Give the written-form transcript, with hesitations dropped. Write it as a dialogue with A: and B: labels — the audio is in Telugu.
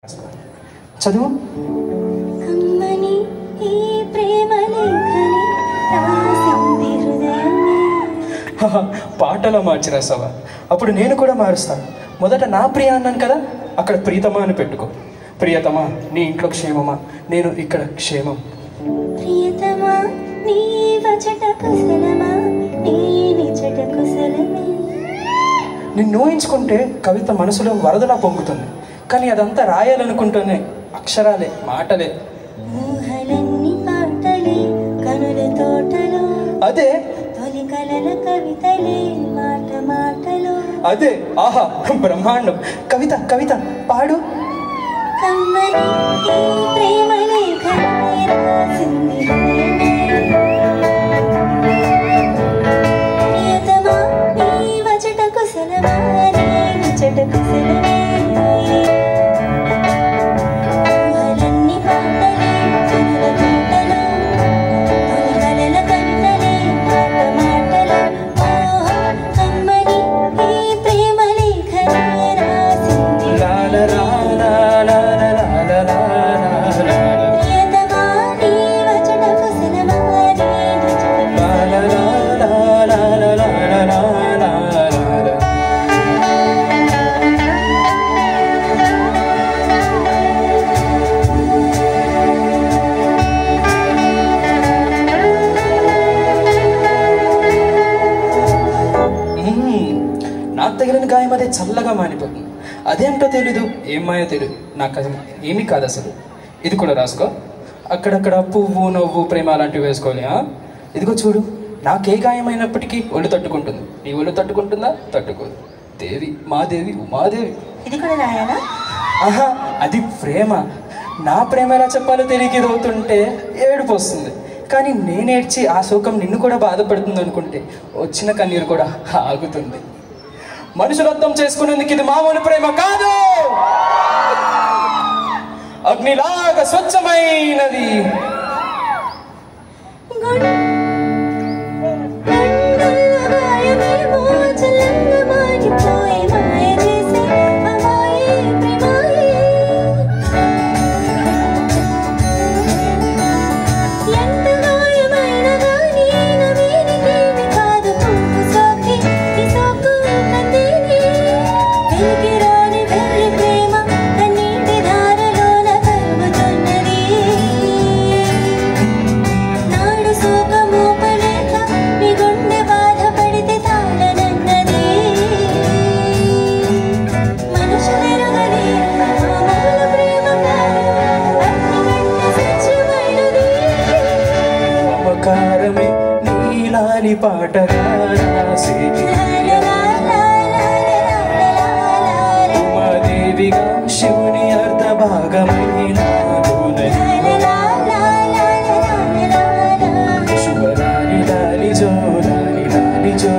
A: చదువు.
B: కమ్మని ఈ ప్రేమ లేఖని రాసింది హృదయమే.
A: పాటలో మార్చి రాసావా? అప్పుడు నేను కూడా మారుస్తాను. మొదట నా ప్రియ అన్నాను కదా, అక్కడ ప్రియతమా అని పెట్టుకో. ప్రియతమా, నీ ఇంట్లో క్షేమమా? నేను ఇక్కడ క్షేమం.
B: ప్రియతమా, నీ వచట కుశలమా? నీ నిజట కుశలమే.
A: నిన్ను ఊహించుకుంటే కవిత మనసులో వరదలా పొంగుతుంది. కానీ అదంతా రాయాలనుకుంటూనే అక్షరాలే, మాటలే.
B: ఊహలన్నీ పాటలే, కనుల తోటలో
A: అదే
B: తొలి కలల కవితలే, మాట మాటలో
A: అదే. ఆహా, బ్రహ్మాండం. కవిత కవిత పాడు.
B: కమ్మని ఈ ప్రేమ లేఖని రాసింది హృదయమే. ప్రియతమా, నీ వచట కుశలమా? నీ నిజట కుశలమే. ఊహలన్నీ పాటలే, కనుల తోటలో తొలి కలల కవితలే, మాట మాటలో. ఓహో, కమ్మని ఈ ప్రేమ లేఖని రాసింది
A: లాలలా, లాలలా,
B: ప్రియతమా, నీ వచట కుశలమా? నీ నిజట కుశలమే.
A: నాకు తగిలిన గాయం అదే చల్లగా మానిపోతుంది. అదేంటో తెలీదు, ఏం మాయో తెలీదు. నాకు అది ఏమీ కాదు అసలు. ఇది కూడా రాసుకో. అక్కడక్కడ పువ్వు, నవ్వు, ప్రేమ అలాంటివి వేసుకోవాలి. ఇదిగో చూడు, నాకే గాయమైనప్పటికీ ఒళ్ళు తట్టుకుంటుంది. నీ ఒళ్ళు తట్టుకుంటుందా? తట్టుకోదు. దేవి, మాదేవి, ఉమాదేవి.
B: ఇది కూడా రాయాలా?
A: ఆహా, అది ప్రేమ. నా ప్రేమ ఎలా చెప్పాలో తెలియక ఎదుగుతుంటే ఏడుపు వస్తుంది. కానీ నేనేడ్చి ఆ శోకం నిన్ను కూడా బాధపడుతుంది అనుకుంటే వచ్చిన కన్నీరు కూడా ఆగుతుంది. మనుషులు అర్థం చేసుకునేందుకు ఇది మామూలు ప్రేమ కాదు, అగ్నిలాగా స్వచ్ఛమైనది. మమకారమే నీలాలి పాటగా రాసి ఉమాదేవిగా శివుని అర్ధ భాగమైన శుభరాని లాలి జో, లాలి లాలి జో.